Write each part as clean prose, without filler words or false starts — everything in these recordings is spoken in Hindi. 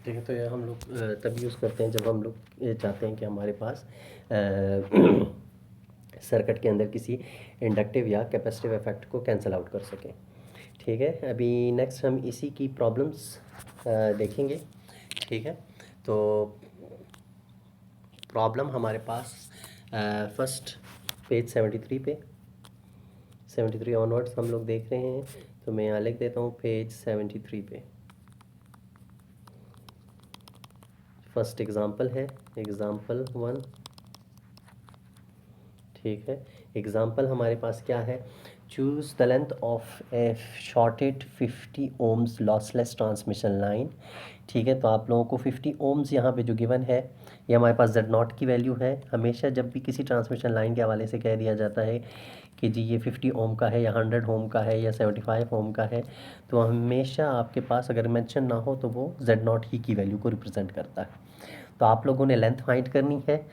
ठीक है, तो ये हम लोग तब यूज़ करते हैं जब हम लोग ये चाहते हैं कि हमारे पास सर्किट के अंदर किसी इंडक्टिव या कैपेसिटिव इफेक्ट को कैंसिल आउट कर सकें। ठीक है, अभी नेक्स्ट हम इसी की प्रॉब्लम्स देखेंगे। ठीक है, तो प्रॉब्लम हमारे पास फर्स्ट पेज 73 पे 73 ऑनवर्ड्स हम लोग देख रहे हैं। तो मैं यहाँ लिख देता हूँ पेज 73 पे फर्स्ट एग्जांपल है एग्जांपल 1। ठीक है, एग्जांपल हमारे पास क्या है, choose the length of a shorted 50 ohms lossless transmission line. ठीक है, तो आप लोगों को 50 ओम्स यहाँ पे जो गिवन है ये हमारे पास Z0 की वैल्यू है। हमेशा जब भी किसी ट्रांसमिशन लाइन के हवाले से कह दिया जाता है कि जी ये 50 ओम का है या 100 ओम का है या 75 ओम का है, तो हमेशा आपके पास अगर मेंशन ना हो तो वो Z0 ही की वैल्यू को रिप्रेजेंट करता है। तो आप लोगों ने लेंथ फाइंड करनी है।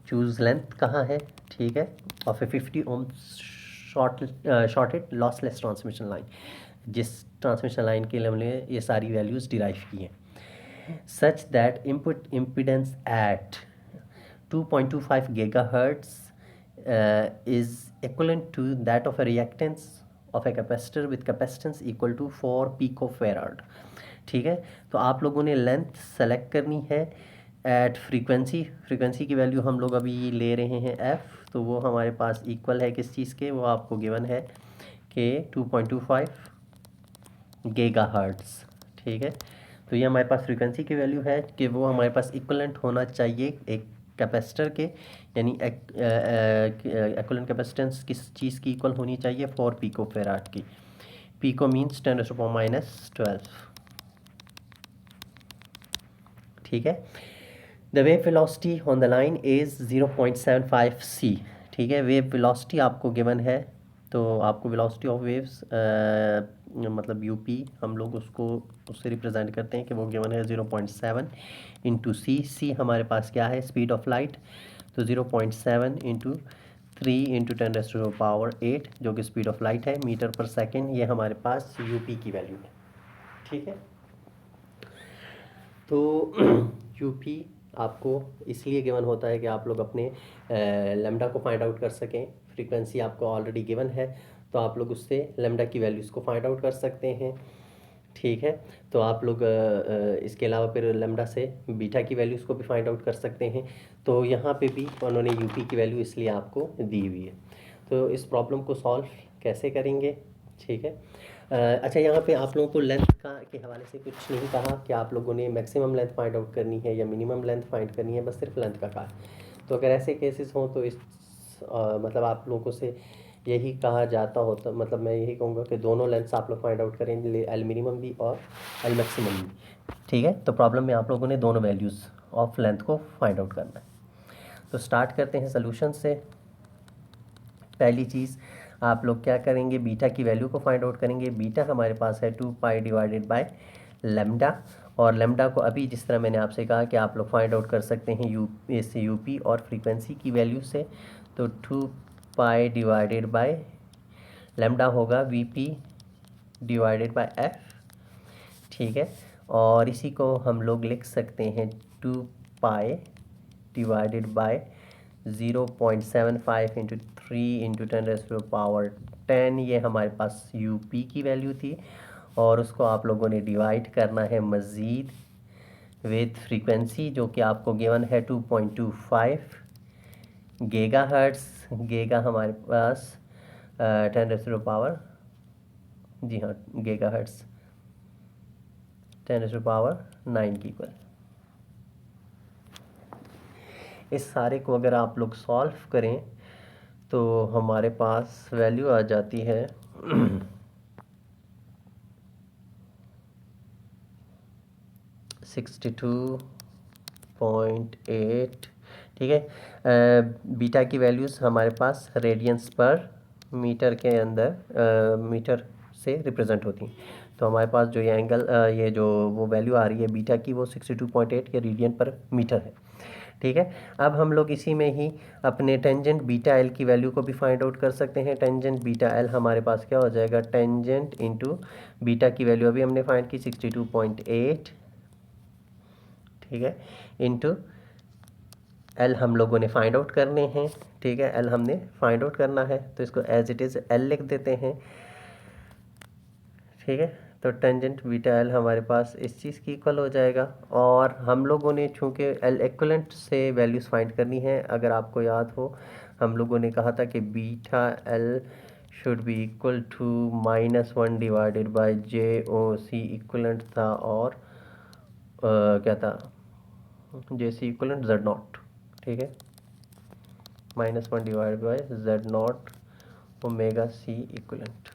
चूज़ लेंथ कहाँ है, ठीक है, of a 50 ohm shorted lossless transmission line, जिस ट्रांसमिशन लाइन के लिए हमने ये सारी वैल्यूज़ डिराइव की हैं। Such that input impedance at 2.25 gigahertz is equivalent to that of a reactance of a capacitor with capacitance equal to 4 picofarad। ठीक है, तो आप लोगों ने लेंथ सेलेक्ट करनी है एट फ्रीक्वेंसी की वैल्यू हम लोग अभी ले रहे हैं f, तो वो हमारे पास इक्वल है किस चीज़ के, वो आपको गिवन है कि 2.25 गीगाहर्ट्ज़। ठीक है, तो ये हमारे पास फ्रीक्वेंसी की वैल्यू है कि वो हमारे पास इक्वलेंट होना चाहिए एक कैपेसिटर के, यानी इक्वलेंट कैपेसिटेंस किस चीज़ की इक्वल होनी चाहिए, 4 पिको फेराड की। Pico means 10⁻⁻12। ठीक है, the wave velocity on the line is 0.75 c। ठीक है, वेव वेलोसिटी आपको गिवन है, तो आपको वेलोसिटी ऑफ वेव्स मतलब यूपी हम लोग उससे रिप्रेजेंट करते हैं कि वो गिवन है 0.7 इंटू सी हमारे पास क्या है, स्पीड ऑफ लाइट, तो 0.7 इंटू 3 इंटू 10⁻8 जो कि स्पीड ऑफ लाइट है मीटर पर सेकेंड, ये हमारे पास यूपी की वैल्यू है। ठीक है, तो यूपी आपको इसलिए गिवन होता है कि आप लोग अपने लेमडा को फाइंड आउट कर सकें। फ्रीक्वेंसी आपको ऑलरेडी गिवन है, तो आप लोग उससे लेमडा की वैल्यूज़ को फाइंड आउट कर सकते हैं। ठीक है, तो आप लोग इसके अलावा फिर लेमडा से बीटा की वैल्यूज़ को भी फाइंड आउट कर सकते हैं। तो यहाँ पे भी उन्होंने यूपी की वैल्यू इसलिए आपको दी हुई है। तो इस प्रॉब्लम को सॉल्व कैसे करेंगे, ठीक है। अच्छा, यहाँ पे आप लोगों को लेंथ का के हवाले से कुछ नहीं कहा कि आप लोगों ने मैक्सिमम लेंथ फाइंड आउट करनी है या मिनिमम लेंथ फाइंड करनी है, बस सिर्फ लेंथ का कहा। तो अगर ऐसे केसेस हों तो इस मतलब आप लोगों से यही कहा जाता होता, मतलब मैं यही कहूँगा कि दोनों लेंथ्स आप लोग फाइंड आउट करें, एल मिनिमम भी और एल मैक्सिमम भी। ठीक है, तो प्रॉब्लम में आप लोगों ने दोनों वैल्यूज़ ऑफ लेंथ को फाइंड आउट करना है। तो स्टार्ट करते हैं सोल्यूशन से। पहली चीज़ आप लोग क्या करेंगे, बीटा की वैल्यू को फाइंड आउट करेंगे। बीटा हमारे पास है 2 डिवाइडेड बाय लेमडा, और लेमडा को अभी जिस तरह मैंने आपसे कहा कि आप लोग फाइंड आउट कर सकते हैं यूपी और फ्रीक्वेंसी की वैल्यू से। तो 2 डिवाइडेड बाय लेमडा होगा वीपी डिवाइडेड बाय एफ। ठीक है, और इसी को हम लोग लिख सकते हैं 2 डिवाइडेड बाय 0.75 इंटू 3 इंटू 10⁻10, ये हमारे पास यूपी की वैल्यू थी, और उसको आप लोगों ने डिवाइड करना है मज़ीद विथ फ्रीक्वेंसी जो कि आपको गिवन है 2.25 गीगाहर्ट्ज़। गीगा हमारे पास 10⁻, जी हाँ, गीगाहर्ट्ज़ 10⁻9 की इक्वल। इस सारे को अगर आप लोग सॉल्व करें तो हमारे पास वैल्यू आ जाती है 62.8। ठीक है, बीटा की वैल्यूज़ हमारे पास रेडियंस पर मीटर के अंदर मीटर से रिप्रेजेंट होती हैं। तो हमारे पास जो ये एंगल ये जो वो वैल्यू आ रही है बीटा की, वो 62.8 के रेडियन पर मीटर है। ठीक है, अब हम लोग इसी में ही अपने टेंजेंट बीटा एल की वैल्यू को भी फाइंड आउट कर सकते हैं। टेंजेंट बीटा एल हमारे पास क्या हो जाएगा, टेंजेंट इंटू बीटा की वैल्यू अभी हमने फाइंड की 62.8 ठीक है, इंटू एल हम लोगों ने फाइंड आउट करने हैं, ठीक है, एल हमने फाइंड आउट करना है, तो इसको एज इट इज़ एल लिख देते हैं, ठीक है। तो टेंजेंट बीटा एल हमारे पास इस चीज़ की इक्वल हो जाएगा। और हम लोगों ने चूँकि एल इक्वलेंट से वैल्यूज़ फाइंड करनी है, अगर आपको याद हो हम लोगों ने कहा था कि beta L should be equal to -1 divided by J O C equivalent था, और क्या था, J C equivalent Z naught, ठीक है, -1 divide by Z naught omega C equivalent.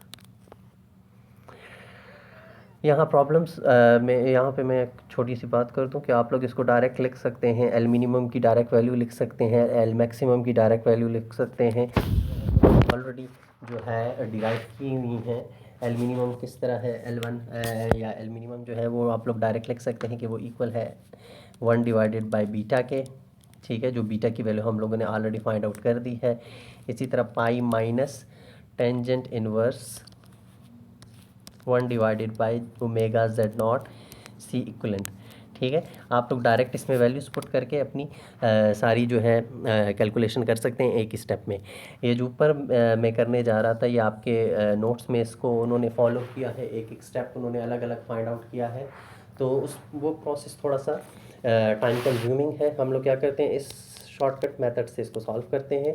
यहाँ प्रॉब्लम्स में यहाँ पे मैं एक छोटी सी बात कर दूँ कि आप लोग इसको डायरेक्ट लिख सकते हैं, एल मिनिमम की डायरेक्ट वैल्यू लिख सकते हैं, एल मैक्सिमम की डायरेक्ट वैल्यू लिख सकते हैं, ऑलरेडी जो है डिराइव की हुई हैं। एल मिनिमम किस तरह है, L1 या एल मिनिमम जो है वो आप लोग डायरेक्ट लिख सकते हैं कि वो इक्वल है 1 डिवाइडेड बाय बीटा के, ठीक है, जो बीटा की वैल्यू हम लोगों ने ऑलरेडी फाइंड आउट कर दी है। इसी तरह pi minus tangent inverse 1 divided by omega Z naught C equivalent, ठीक है। आप लोग डायरेक्ट इसमें वैल्यूज़ पुट करके अपनी सारी जो है कैलकुलेशन कर सकते हैं एक ही स्टेप में। ये जो ऊपर मैं करने जा रहा था, ये आपके नोट्स में इसको उन्होंने फॉलो किया है, एक एक स्टेप उन्होंने अलग अलग फाइंड आउट किया है, तो वो प्रोसेस थोड़ा सा टाइम कंज्यूमिंग है। हम लोग क्या करते हैं, इस शॉर्टकट मेथड से इसको सॉल्व करते हैं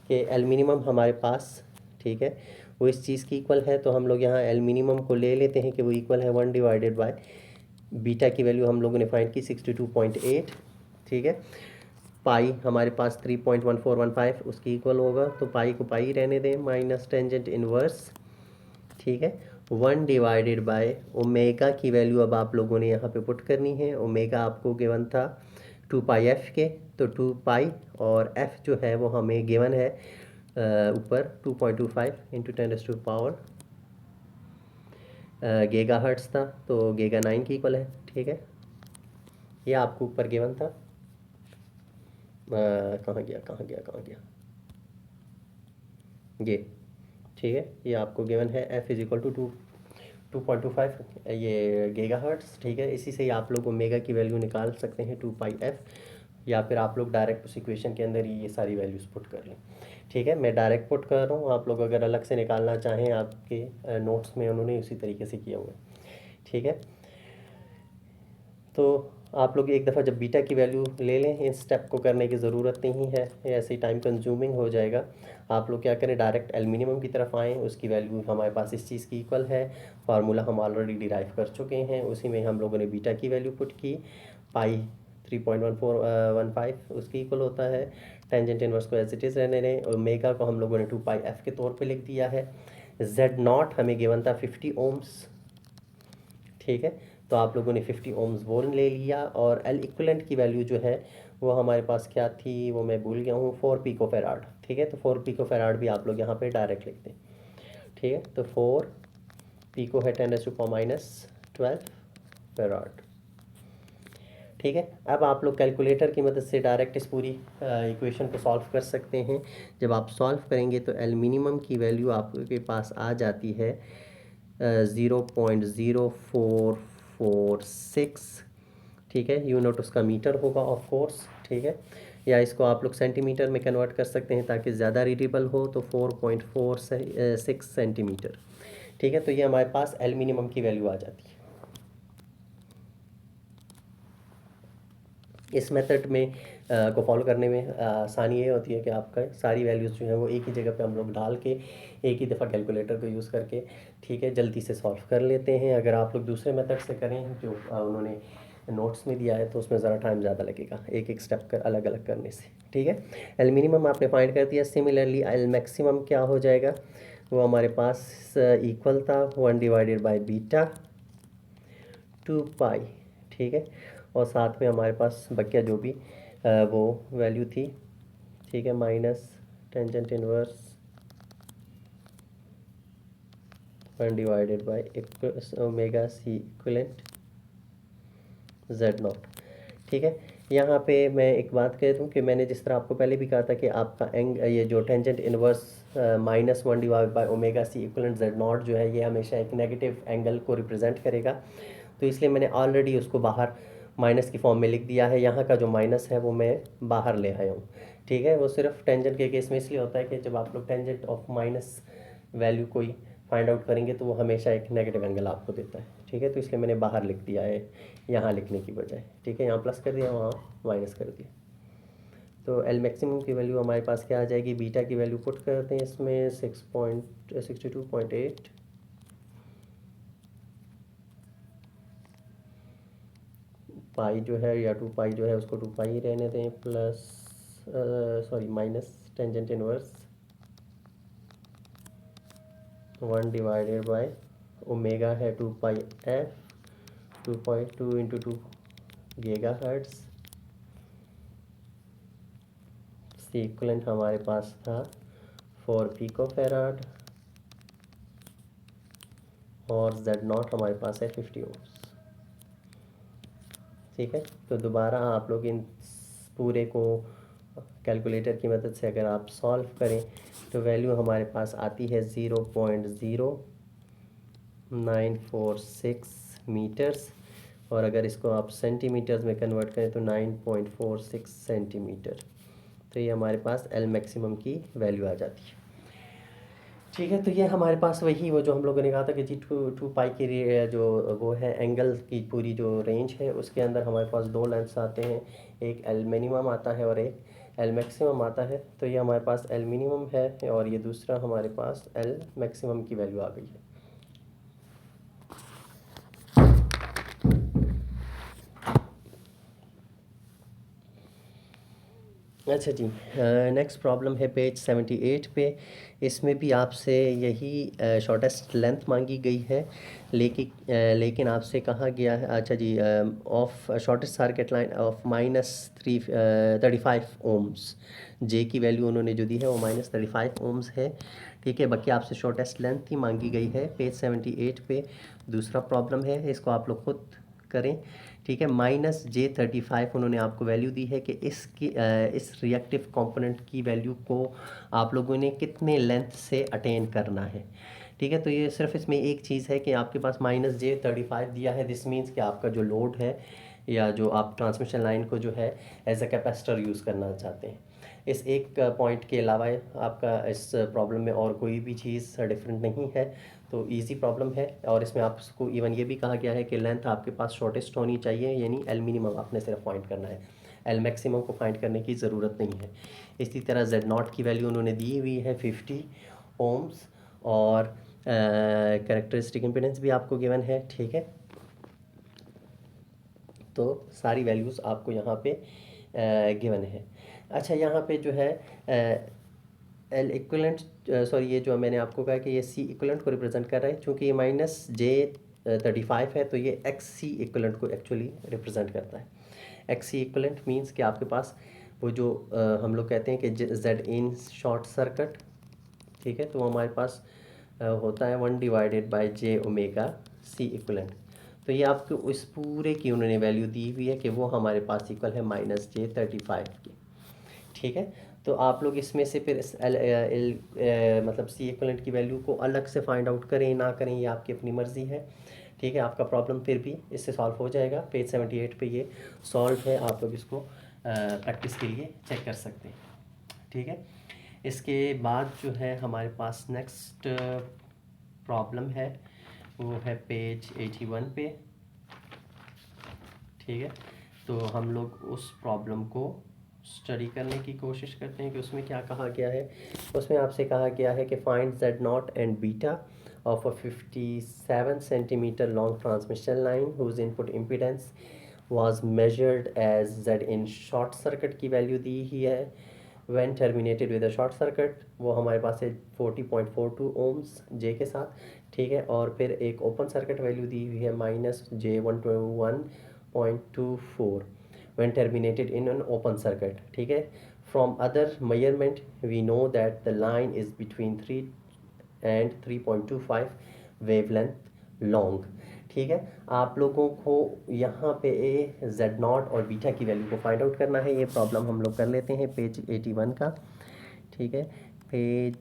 कि एल मिनिमम हमारे पास, ठीक है, वो इस चीज़ की इक्वल है, तो हम लोग यहाँ एल मिनिमम को ले लेते हैं कि वो इक्वल है 1 डिवाइडेड बाय बीटा की वैल्यू हम लोगों ने फाइंड की 62.8, ठीक है। पाई हमारे पास 3.1415 उसकी इक्वल होगा, तो पाई को पाई रहने दें, माइनस टेंजेंट इनवर्स, ठीक है, 1 डिवाइडेड बाय ओमेगा की वैल्यू अब आप लोगों ने यहाँ पे पुट करनी है। ओमेगा आपको गिवन था 2 पाई एफ के, तो 2 पाई और एफ जो है वो हमें गिवन है ऊपर 2.25 इंटू 10⁻⁴ गीगा हर्ट्स था, तो गीगा 9 की इक्वल है, ठीक है। ये आपको ऊपर गिवन था, कहाँ गया ये, ठीक है, ये आपको गिवन है f इज इक्वल टू 2.25 ये गीगा हर्ट्स, ठीक है। इसी से ही आप लोग ओमेगा की वैल्यू निकाल सकते हैं 2 पाई एफ, या फिर आप लोग डायरेक्ट उस इक्वेशन के अंदर ही ये सारी वैल्यूज़ पुट कर लें, ठीक है। मैं डायरेक्ट पुट कर रहा हूँ, आप लोग अगर अलग से निकालना चाहें, आपके नोट्स में उन्होंने उसी तरीके से किया हुआ है, ठीक है। तो आप लोग एक दफ़ा जब बीटा की वैल्यू ले लें, इस स्टेप को करने की ज़रूरत नहीं है, ऐसे ही टाइम कंज्यूमिंग हो जाएगा। आप लोग क्या करें, डायरेक्ट एल मिनिमम की तरफ आएँ, उसकी वैल्यू हमारे पास इस चीज़ की इक्वल है, फार्मूला हम ऑलरेडी डिराइव कर चुके हैं, उसी में हम लोगों ने बीटा की वैल्यू पुट की, पाई 3.1415 उसकी इक्वल होता है, टेंजेंट इनवर्स को एज इट इज़ रहने दें, ओमेगा को हम लोगों ने 2 पाई एफ के तौर पे लिख दिया है, जेड नॉट हमें गिवन था 50 ओम्स, ठीक है, तो आप लोगों ने 50 ओम्स वोल्ट ले लिया, और एल इक्वलेंट की वैल्यू जो है वो हमारे पास क्या थी, वो मैं भूल गया हूँ, 4 पिको फेराड, ठीक है। तो 4 पिको फेराड भी आप लोग यहाँ पे डायरेक्ट लिख दें, ठीक है। तो 4 पिको है 10⁻⁻12 फेराड, ठीक है। अब आप लोग कैलकुलेटर की मदद से डायरेक्ट इस पूरी इक्वेशन को सॉल्व कर सकते हैं। जब आप सॉल्व करेंगे तो एल मिनिमम की वैल्यू आपके पास आ जाती है 0.0446, ठीक है। यूनिट उसका मीटर होगा ऑफ कोर्स, ठीक है, या इसको आप लोग सेंटीमीटर में कन्वर्ट कर सकते हैं ताकि ज़्यादा रीडेबल हो, तो 4.46 सेंटीमीटर, ठीक है। तो ये हमारे पास एल मिनिमम की वैल्यू आ जाती है। इस मेथड में को फॉलो करने में आसानी ये होती है कि आपका सारी वैल्यूज़ जो है वो एक ही जगह पे हम लोग डाल के एक ही दफ़ा कैलकुलेटर को यूज़ करके, ठीक है, जल्दी से सॉल्व कर लेते हैं। अगर आप लोग दूसरे मेथड से करें जो उन्होंने नोट्स में दिया है, तो उसमें ज़रा टाइम ज़्यादा लगेगा एक एक स्टेप कर अलग अलग करने से, ठीक है। एल मिनिमम आपने फाइंड कर दिया, सिमिलरली एल मैक्सिमम क्या हो जाएगा, वो हमारे पास इक्वल था 1 डिवाइडेड बाई बीटा 2 पाई, ठीक है, और साथ में हमारे पास बकिया जो भी वो वैल्यू थी, ठीक है, minus tangent inverse 1 divided by omega C equivalent Z naught, ठीक है। यहाँ पे मैं एक बात कह दूँ कि मैंने जिस तरह आपको पहले भी कहा था कि आपका ये जो tangent inverse -1 divide by omega C equivalent Z naught जो है, ये हमेशा एक नेगेटिव एंगल को रिप्रेजेंट करेगा, तो इसलिए मैंने ऑलरेडी उसको बाहर माइनस की फॉर्म में लिख दिया है। यहाँ का जो माइनस है वो मैं बाहर ले आया हूँ, ठीक है। वो सिर्फ टेंजेंट के केस में इसलिए होता है कि जब आप लोग टेंजेंट ऑफ माइनस वैल्यू कोई फाइंड आउट करेंगे तो वो हमेशा एक नेगेटिव एंगल आपको देता है, ठीक है। तो इसलिए मैंने बाहर लिख दिया है यहाँ लिखने की बजाय, ठीक है। यहाँ प्लस कर दिया, वहाँ माइनस कर दिया। तो एल मैक्सिमम की वैल्यू हमारे पास क्या आ जाएगी, बीटा की वैल्यू पुट करते हैं इसमें 6.62.8, पाई जो है या 2 पाई जो है उसको 2 पाई ही रहने दें, plus sorry minus tangent inverse 1 divided by omega है 2 पाई एफ, 2.2 इंटू 2 GHz। सी इक्वलेंट हमारे पास था 4 पिकोफैराड और Z0 हमारे पास है 50 ओम्स, ठीक है। तो दोबारा आप लोग इन पूरे को कैलकुलेटर की मदद से अगर आप सॉल्व करें तो वैल्यू हमारे पास आती है 0.0946 मीटर्स, और अगर इसको आप सेंटीमीटर्स में कन्वर्ट करें तो 9.46 सेंटीमीटर। तो ये हमारे पास एल मैक्सिमम की वैल्यू आ जाती है, ठीक है। तो ये हमारे पास वही वो जो हम लोगों ने कहा था कि जी 2 पाई की जो वो है एंगल की पूरी जो रेंज है उसके अंदर हमारे पास 2 लेंथ्स आते हैं, एक एल मिनिमम आता है और एक एल मैक्सिमम आता है। तो ये हमारे पास एल मिनिमम है और ये दूसरा हमारे पास एल मैक्सिमम की वैल्यू आ गई है। अच्छा जी, नेक्स्ट प्रॉब्लम है पेज 78 पे। इसमें भी आपसे यही शॉर्टेस्ट लेंथ मांगी गई है, लेकिन आपसे कहा गया है, अच्छा जी, of shortest circuit line of -35 ohms. J की वैल्यू उन्होंने जो दी है वो -35 ओम्स है, ठीक है। बाकी आपसे शॉर्टेस्ट लेंथ ही मांगी गई है पेज 78 पे। दूसरा प्रॉब्लम है, इसको आप लोग खुद करें, ठीक है। -J35 उन्होंने आपको वैल्यू दी है कि इस रिएक्टिव कंपोनेंट की वैल्यू को आप लोगों ने कितने लेंथ से अटेन करना है, ठीक है। तो ये सिर्फ इसमें एक चीज़ है कि आपके पास -J35 दिया है, दिस मीन्स कि आपका जो लोड है या जो आप ट्रांसमिशन लाइन को जो है एज अ कैपेसिटर यूज़ करना चाहते हैं। इस एक पॉइंट के अलावा आपका इस प्रॉब्लम में और कोई भी चीज़ डिफरेंट नहीं है, तो इजी प्रॉब्लम है। और इसमें आपको इवन ये भी कहा गया है कि लेंथ आपके पास शॉर्टेस्ट होनी चाहिए, यानी एल मिनिमम आपने सिर्फ फाइंड करना है, एल मैक्सिमम को फाइंड करने की ज़रूरत नहीं है। इसी तरह Z0 की वैल्यू उन्होंने दी हुई है 50 ओम्स और कैरेक्टरिस्टिक इम्पीडेंस भी आपको गिवन है, ठीक है। तो सारी वैल्यूज़ आपको यहाँ पे गिवन है। अच्छा, यहाँ पे जो है एल इक्वलेंट, सॉरी, ये जो मैंने आपको कहा कि ये सी इक्वलेंट को रिप्रेजेंट कर रहा है, चूँकि ये -J35 है तो ये एक्स सी इक्वलेंट को एक्चुअली रिप्रेजेंट करता है। एक्स सी इक्वलेंट मीन्स कि आपके पास वो जो हम लोग कहते हैं कि जेड इन शॉर्ट सर्किट, ठीक है। तो हमारे पास होता है 1 divided by J omega C equivalent. तो ये आपको इस पूरे की उन्होंने वैल्यू दी हुई है कि वो हमारे पास इक्वल है -J35 की, ठीक है। तो आप लोग इसमें से फिर मतलब सी इक्वलेंट की वैल्यू को अलग से फाइंड आउट करें ना करें ये आपकी अपनी मर्ज़ी है, ठीक है। आपका प्रॉब्लम फिर भी इससे सॉल्व हो जाएगा। पेज 78 पे ये सॉल्व है, आप लोग इसको प्रैक्टिस के लिए चेक कर सकते हैं, ठीक है। इसके बाद जो है हमारे पास नेक्स्ट प्रॉब्लम है वो है पेज 81 पे, ठीक है। तो हम लोग उस प्रॉब्लम को स्टडी करने की कोशिश करते हैं कि उसमें क्या कहा गया है। उसमें आपसे कहा गया है कि find Z0 and beta of a 57 centimetre long transmission line whose input impedance was measured as Z in short circuit की वैल्यू दी ही है when terminated with a short circuit, वो हमारे पास है 40.42 ओम्स जे के साथ, ठीक है। और फिर एक ओपन सर्किट वैल्यू दी हुई है -J121.24 when terminated in an open circuit, ठीक है। From other measurement we know that the line is between 3 and 3.25 wavelength long, ठीक है। आप लोगों को यहाँ पे Z0 और बीटा की वैल्यू को फाइंड आउट करना है। ये प्रॉब्लम हम लोग कर लेते हैं पेज 81 का, ठीक है। पेज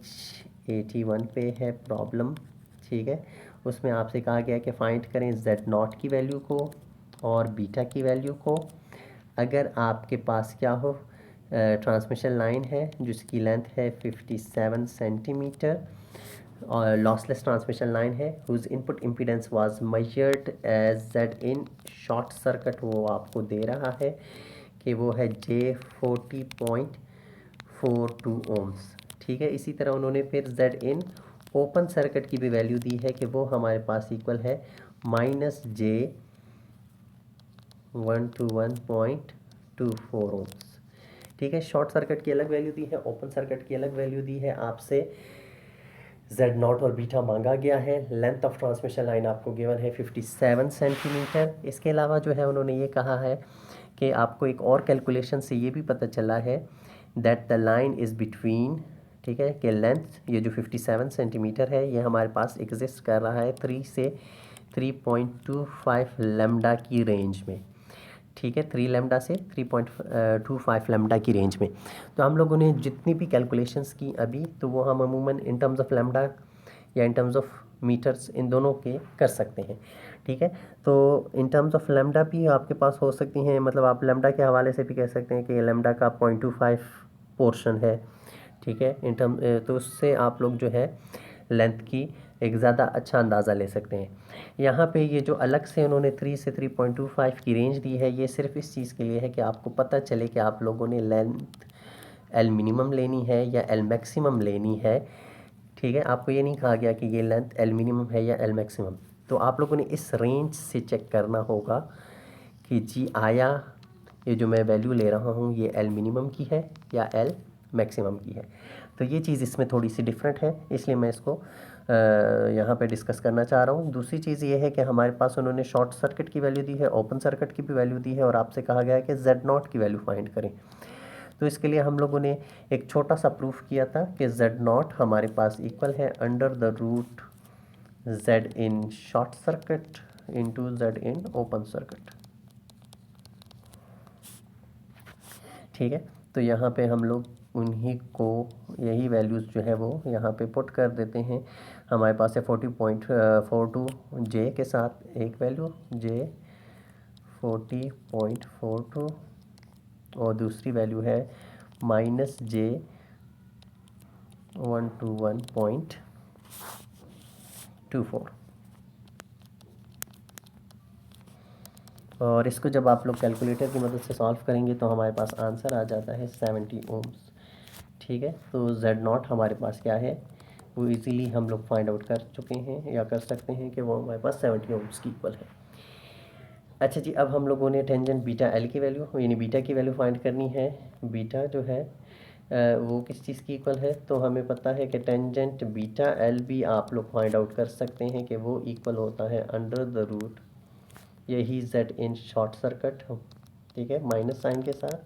81 पे है प्रॉब्लम, ठीक है। उसमें आपसे कहा गया कि फाइंड करें Z0 की वैल्यू को और बीटा की वैल्यू को, अगर आपके पास क्या हो, ट्रांसमिशन लाइन है जिसकी लेंथ है 57 सेंटीमीटर और लॉसलेस ट्रांसमिशन लाइन है, whose input impedance was measured as Z in short circuit, वो आपको दे रहा है कि वो है J40.42 ओम्स। ठीक है, इसी तरह उन्होंने फिर जेड इन ओपन सर्किट की भी वैल्यू दी है कि वो हमारे पास इक्वल है -J121.24 ओम्स। ठीक है, शॉर्ट सर्किट की अलग वैल्यू दी है, ओपन सर्किट की अलग वैल्यू दी है। आपसे जेड नॉट और बीटा मांगा गया है। लेंथ ऑफ ट्रांसमिशन लाइन आपको गिवन है 57 सेंटीमीटर। इसके अलावा जो है उन्होंने ये कहा है कि आपको एक और कैलकुलेशन से ये भी पता चला है that the line is between, ठीक है, कि लेंथ ये जो 57 सेंटीमीटर है ये हमारे पास एग्जिस्ट कर रहा है 3 से 3.25 लैम्डा की रेंज में। ठीक है, 3 लैम्डा से 3.25 लैम्डा की रेंज में। तो हम लोगों ने जितनी भी कैलकुलेशंस की अभी, तो वो हम अमूमन इन टर्म्स ऑफ लैम्डा या इन टर्म्स ऑफ मीटर्स, इन दोनों के कर सकते हैं। ठीक है, तो इन टर्म्स ऑफ लैम्डा भी आपके पास हो सकती हैं, मतलब आप लैम्डा के हवाले से भी कह सकते हैं कि लैम्डा का 0.25 पोर्शन है। ठीक है, इन टर्म तो उससे आप लोग जो है लेंथ की एक ज़्यादा अच्छा अंदाज़ा ले सकते हैं। यहाँ पे ये जो अलग से उन्होंने 3 से 3.25 की रेंज दी है, ये सिर्फ इस चीज़ के लिए है कि आपको पता चले कि आप लोगों ने लेंथ एल मिनिमम लेनी है या एल मैक्सिमम लेनी है। ठीक है, आपको ये नहीं कहा गया कि ये लेंथ एल मिनिमम है या एल मैक्सिमम। तो आप लोगों ने इस रेंज से चेक करना होगा कि जी आया ये जो मैं वैल्यू ले रहा हूँ ये एल मिनिमम की है या एल मैक्सिमम की है। तो ये चीज़ इसमें थोड़ी सी डिफरेंट है, इसलिए मैं इसको यहाँ पे डिस्कस करना चाह रहा हूँ। दूसरी चीज़ ये है कि हमारे पास उन्होंने शॉर्ट सर्किट की वैल्यू दी है, ओपन सर्किट की भी वैल्यू दी है, और आपसे कहा गया है कि जेड नॉट की वैल्यू फाइंड करें। तो इसके लिए हम लोगों ने एक छोटा सा प्रूफ किया था कि जेड नॉट हमारे पास इक्वल है under the root Z in short circuit into Z in open circuit. ठीक है, तो यहाँ पे हम लोग उन्हीं को यही वैल्यूज़ जो है वो यहाँ पे पुट कर देते हैं। हमारे पास है 40.42 जे के साथ एक वैल्यू J40.42 और दूसरी वैल्यू है -J121.24। और इसको जब आप लोग कैलकुलेटर की मदद से सॉल्व करेंगे तो हमारे पास आंसर आ जाता है 70 ओम्स। ठीक है, तो जेड नॉट हमारे पास क्या है वो इजीली हम लोग फाइंड आउट कर चुके हैं या कर सकते हैं कि वो हमारे पास 70 ओम्स की इक्वल है। अच्छा जी, अब हम लोगों ने टेंजेंट बीटा एल की वैल्यू यानी बीटा की वैल्यू फाइंड करनी है। बीटा जो है वो किस चीज़ की इक्वल है, तो हमें पता है कि टेंजेंट बीटा एल भी आप लोग फाइंड आउट कर सकते हैं कि वो इक्वल होता है अंडर द रूट यही जेड इन शॉर्ट सर्किट, ठीक है, माइनस साइन के साथ,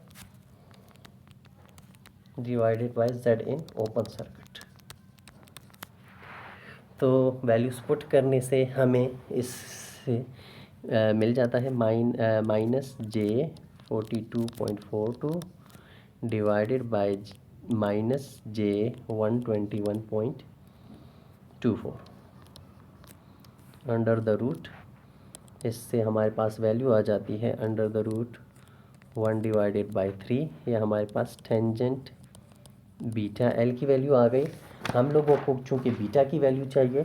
divided by Z in open circuit. तो वैल्यूज पुट करने से हमें इससे मिल जाता है -J42.42 divided by -J121.24 under the root, इससे हमारे पास वैल्यू आ जाती है अंडर द रूट 1/3। ये हमारे पास टेंजेंट बीटा एल की वैल्यू आ गई। हम लोगों को चूँकि बीटा की वैल्यू चाहिए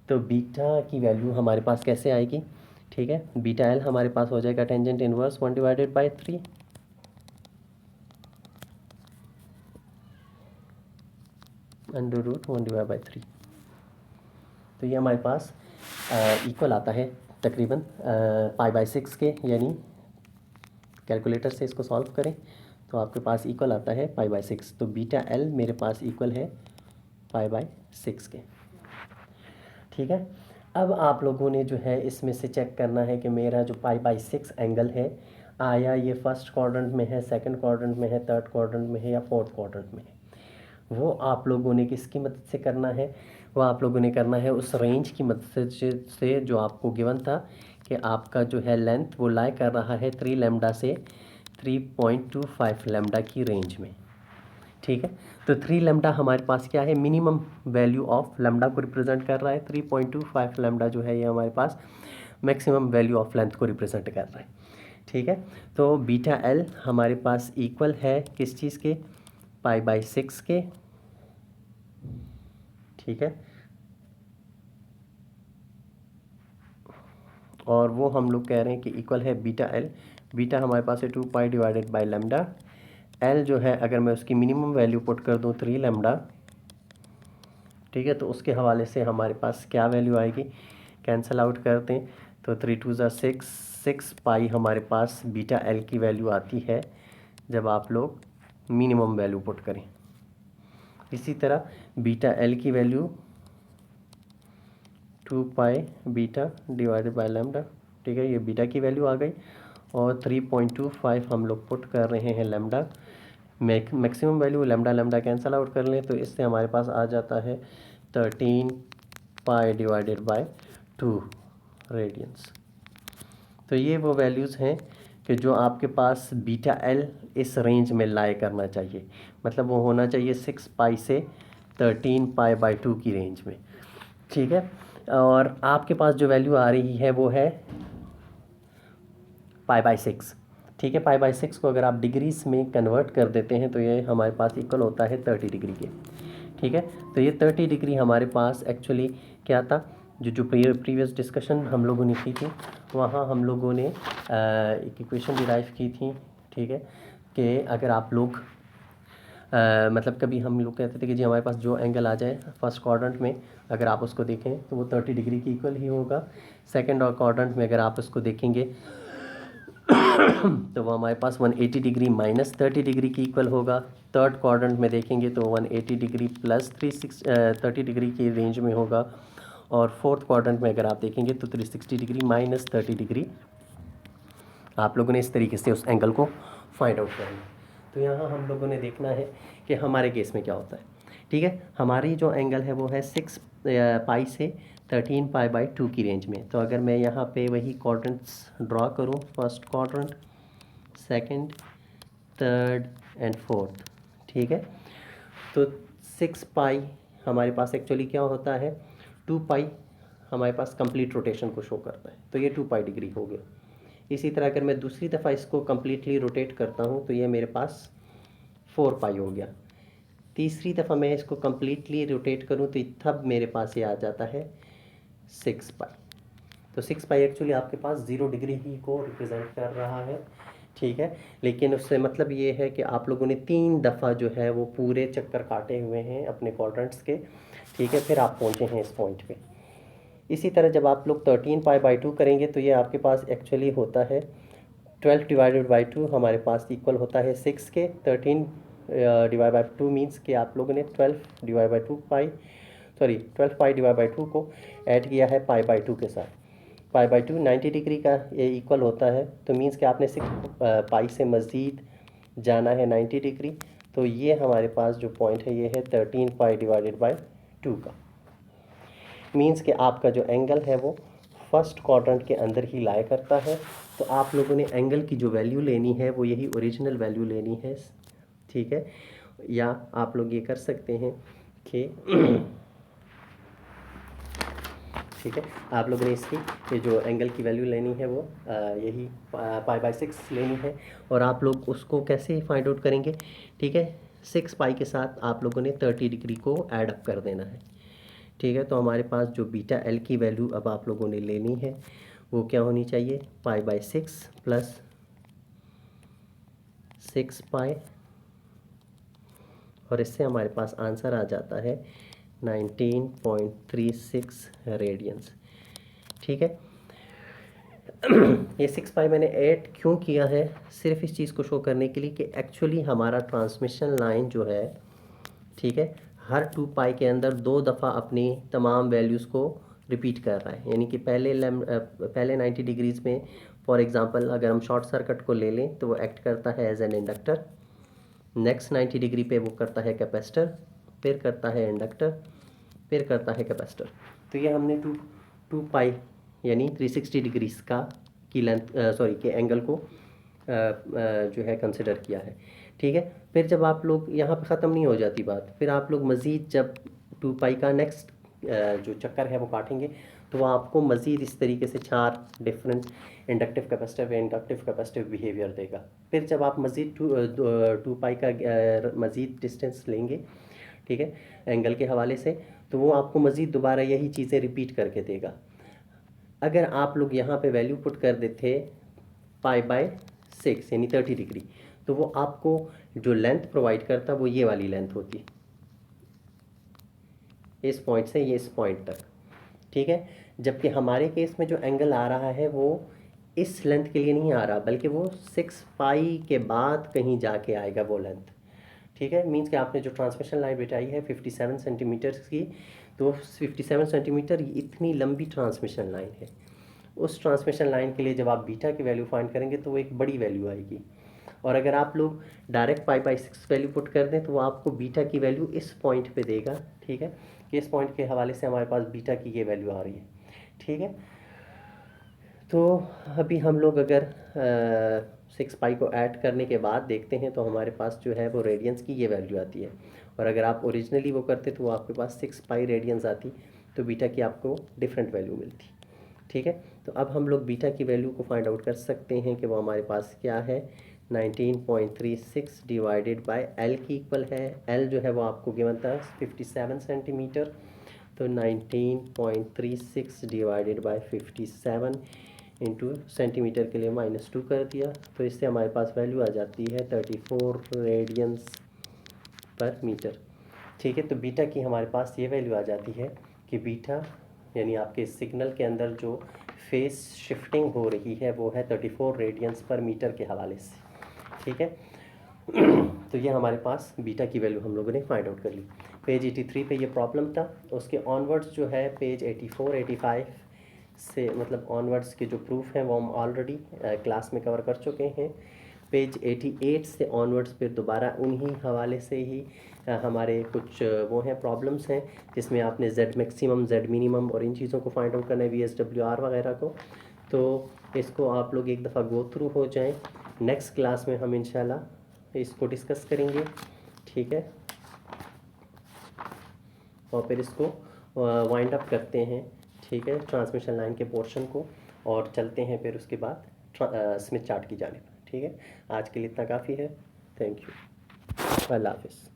तो बीटा की वैल्यू हमारे पास कैसे आएगी, ठीक है, बीटा एल हमारे पास हो जाएगा टेंजेंट इनवर्स 1/3 अंडर रूट 1/3। तो ये हमारे पास इक्वल आता है तकरीबन π/6 के, यानी कैलकुलेटर से इसको सॉल्व करें तो आपके पास इक्वल आता है π/6। तो बीटा एल मेरे पास इक्वल है π/6 के। ठीक है, अब आप लोगों ने जो है इसमें से चेक करना है कि मेरा जो π/6 एंगल है आया ये फर्स्ट क्वाड्रेंट में है, सेकंड क्वाड्रेंट में है, थर्ड क्वाड्रेंट में है या फोर्थ क्वाड्रेंट में है। वो आप लोगों ने किसकी मदद से करना है, वो आप लोगों ने करना है उस रेंज की मदद से जो आपको गिवन था कि आपका जो है लेंथ वो लाई कर रहा है 3 लैम्डा से 3.25 लैम्डा की रेंज में। ठीक है, तो 3 लैम्डा हमारे पास क्या है, मिनिमम वैल्यू ऑफ लैम्डा को रिप्रेजेंट कर रहा है। 3.25 लैम्डा जो है ये हमारे पास मैक्सिमम वैल्यू ऑफ लेंथ को रिप्रेजेंट कर रहा है। ठीक है, तो बीटा एल हमारे पास इक्वल है किस चीज़ के, π/6 के। ठीक है, और वो हम लोग कह रहे हैं कि इक्वल है बीटा एल। बीटा हमारे पास है 2π डिवाइडेड बाय लैम्डा। एल जो है अगर मैं उसकी मिनिमम वैल्यू पुट कर दूँ 3 लैम्डा, ठीक है, तो उसके हवाले से हमारे पास क्या वैल्यू आएगी, कैंसिल आउट करते हैं तो 3 2 ज़ा 6, 6π हमारे पास बीटा एल की वैल्यू आती है जब आप लोग मिनिमम वैल्यू पुट करें। इसी तरह बीटा एल की value 2π beta divided by lambda. ठीक है, ये बीटा की वैल्यू आ गई, और 3.25 हम लोग पुट कर रहे हैं lambda. Maximum value lambda lambda cancel out कर लें तो इससे हमारे पास आ जाता है 13π डिवाइडेड बाय 2 रेडियंस। तो ये वो वैल्यूज़ हैं कि जो आपके पास बीटा एल इस रेंज में लाई करना चाहिए, मतलब वो होना चाहिए 6π से 13π/2 की रेंज में। ठीक है, और आपके पास जो वैल्यू आ रही है वो है π/6। ठीक है, π/6 को अगर आप डिग्रीज में कन्वर्ट कर देते हैं तो ये हमारे पास इक्वल होता है 30 डिग्री के। ठीक है, तो ये 30 डिग्री हमारे पास एक्चुअली क्या था, जो प्रीवियस डिस्कशन हम लोगों ने की थी वहाँ हम लोगों ने एक इक्वेशन डिराइव की थी। ठीक है, कि अगर आप लोग मतलब कभी हम लोग कहते थे कि जी हमारे पास जो एंगल आ जाए फर्स्ट क्वाड्रेंट में, अगर आप उसको देखें तो वो 30 डिग्री की इक्वल ही होगा। सेकंड और क्वाड्रेंट में अगर आप उसको देखेंगे तो वो हमारे पास 180 डिग्री माइनस 30 डिग्री की इक्वल होगा। थर्ड क्वाड्रेंट में देखेंगे तो 180 डिग्री प्लस 30 डिग्री की रेंज में होगा। और फोर्थ क्वाड्रेंट में अगर आप देखेंगे तो 360 डिग्री माइनस 30 डिग्री। आप लोगों ने इस तरीके से उस एंगल को फाइंड आउट करना है। तो यहाँ हम लोगों ने देखना है कि हमारे केस में क्या होता है। ठीक है, हमारी जो एंगल है वो है 6π से 13π/2 की रेंज में। तो अगर मैं यहाँ पे वही क्वाड्रेंट्स ड्रॉ करूँ, first quadrant, second, third and fourth. ठीक है, तो 6π हमारे पास एक्चुअली क्या होता है, 2π हमारे पास कंप्लीट रोटेशन को शो करता है, तो ये 2π डिग्री हो गया। इसी तरह अगर मैं दूसरी दफ़ा इसको कम्प्लीटली रोटेट करता हूँ तो ये मेरे पास 4π हो गया। तीसरी दफ़ा मैं इसको कम्प्लीटली रोटेट करूँ तो तब मेरे पास ये आ जाता है 6π। तो 6π एक्चुअली आपके पास 0 डिग्री ही को रिप्रेजेंट कर रहा है। ठीक है, लेकिन उससे मतलब ये है कि आप लोगों ने 3 दफ़ा जो है वो पूरे चक्कर काटे हुए हैं अपने क्वाड्रेंट्स के। ठीक है, फिर आप पहुँचे हैं इस पॉइंट पे। इसी तरह जब आप लोग 13π/2 करेंगे तो ये आपके पास एक्चुअली होता है 12 डिवाइडेड बाई 2 हमारे पास इक्वल होता है 6 के। 13 डिवाइड बाई 2 मीन्स कि आप लोगों ने 12 डिवाइड बाई 12π डिवाइड बाई 2 को ऐड किया है π/2 के साथ। π/2 90 डिग्री का ये इक्वल होता है, तो मीन्स कि आपने 6π से मज़ीद जाना है 90 डिग्री। तो ये हमारे पास जो पॉइंट है ये है 13π डिवाइडेड बाई 2 का। मीन्स कि आपका जो एंगल है वो फर्स्ट क्वाड्रेंट के अंदर ही लाई करता है। तो आप लोगों ने एंगल की जो वैल्यू लेनी है वो यही ओरिजिनल वैल्यू लेनी है। ठीक है, या आप लोग ये कर सकते हैं कि ठीक है, आप लोगों ने इसकी ये जो एंगल की वैल्यू लेनी है वो यही π/6 लेनी है। और आप लोग उसको कैसे फाइंड आउट करेंगे, ठीक है, 6π के साथ आप लोगों ने 30 डिग्री को ऐड अप कर देना है। ठीक है, तो हमारे पास जो बीटा एल की वैल्यू अब आप लोगों ने लेनी है वो क्या होनी चाहिए, π/6 प्लस 6π, और इससे हमारे पास आंसर आ जाता है 19.36 रेडियंस। ठीक है, ये 6π मैंने ऐड क्यों किया है, सिर्फ इस चीज़ को शो करने के लिए कि एक्चुअली हमारा ट्रांसमिशन लाइन जो है, ठीक है, हर 2π के अंदर 2 दफ़ा अपनी तमाम वैल्यूज़ को रिपीट कर रहा है। यानी कि पहले 90 डिग्रीज़ में फॉर एग्ज़ाम्पल अगर हम शॉर्ट सर्किट को ले लें तो वो एक्ट करता है as an inductor. Next 90 degree पे वो करता है कैपेसिटर, फिर करता है इंडक्टर, फिर करता है कैपेसिटर। तो ये हमने 2π यानी 360 डिग्रीज़ का की लेंथ के एंगल को जो है कंसिडर किया है। ठीक है, फिर जब आप लोग यहाँ पे ख़त्म नहीं हो जाती बात, फिर आप लोग मज़ीद जब 2π का नेक्स्ट जो चक्कर है वो काटेंगे तो वो आपको मज़ीद इस तरीके से 4 different inductive capacitive inductive capacitive behaviour देगा। फिर जब आप मज़ीद 2 पाई का मज़ीद डिस्टेंस लेंगे, ठीक है, एंगल के हवाले से, तो वो आपको मज़ीद दोबारा यही चीज़ें रिपीट करके देगा। अगर आप लोग यहाँ पे वैल्यू पुट कर देते π/6 यानी 30 डिग्री, तो वो आपको जो लेंथ प्रोवाइड करता वो ये वाली लेंथ होती, इस पॉइंट से ये इस पॉइंट तक, ठीक है। जबकि हमारे केस में जो एंगल आ रहा है वो इस लेंथ के लिए नहीं आ रहा, बल्कि वो 6π के बाद कहीं जाके आएगा वो लेंथ, ठीक है। मीन्स कि आपने जो ट्रांसमिशन लाइन बिछाई है 57 सेंटीमीटर की, तो 57 सेंटीमीटर इतनी लंबी ट्रांसमिशन लाइन है। उस ट्रांसमिशन लाइन के लिए जब आप बीटा की वैल्यू फाइंड करेंगे तो वो एक बड़ी वैल्यू आएगी। और अगर आप लोग डायरेक्ट π/6 वैल्यू पुट कर दें तो वो आपको बीटा की वैल्यू इस पॉइंट पे देगा, ठीक है, कि इस पॉइंट के हवाले से हमारे पास बीटा की ये वैल्यू आ रही है, ठीक है। तो अभी हम लोग अगर 6π को ऐड करने के बाद देखते हैं तो हमारे पास जो है वो रेडियंस की ये वैल्यू आती है। और अगर आप ओरिजिनली वो करते तो वो आपके पास 6π रेडियंस आती, तो बीटा की आपको डिफरेंट वैल्यू मिलती, ठीक है। तो अब हम लोग बीटा की वैल्यू को फाइंड आउट कर सकते हैं कि वो हमारे पास क्या है, 19.36 डिवाइडेड बाय एल की इक्वल है। एल जो है वो आपको गिवन था 57 सेंटीमीटर, तो 19.36 डिवाइडेड बाय 57 इंटू सेंटीमीटर के लिए -2 कर दिया, तो इससे हमारे पास वैल्यू आ जाती है 34 रेडियंस पर मीटर, ठीक है। तो बीटा की हमारे पास ये वैल्यू आ जाती है कि बीटा यानी आपके सिग्नल के अंदर जो फेस शिफ्टिंग हो रही है वो है 34 रेडियंस पर मीटर के हवाले से, ठीक है। तो ये हमारे पास बीटा की वैल्यू हम लोगों ने फाइंड आउट कर ली। पेज 83 पे ये प्रॉब्लम था, उसके ऑनवर्ड्स जो है पेज 84 85 से मतलब ऑनवर्ड्स के जो प्रूफ हैं वो हम ऑलरेडी क्लास में कवर कर चुके हैं। पेज 88 से ऑनवर्ड्स फिर दोबारा उन्हीं हवाले से ही हमारे कुछ वो हैं प्रॉब्लम्स हैं, जिसमें आपने जेड मैक्सिमम जेड मिनिमम और इन चीज़ों को फाइंड आउट करना है, VSWR वगैरह को। तो इसको आप लोग एक दफ़ा गो थ्रू हो जाएं। नेक्स्ट क्लास में हम इंशाल्लाह इसको डिस्कस करेंगे, ठीक है, और फिर इसको वाइंड अप करते हैं, ठीक है, ट्रांसमिशन लाइन के पोर्शन को, और चलते हैं फिर उसके बाद स्मिथ चार्ट की जानिब, ठीक है। आज के लिए इतना काफ़ी है। थैंक यू, अल्लाह हाफिज़।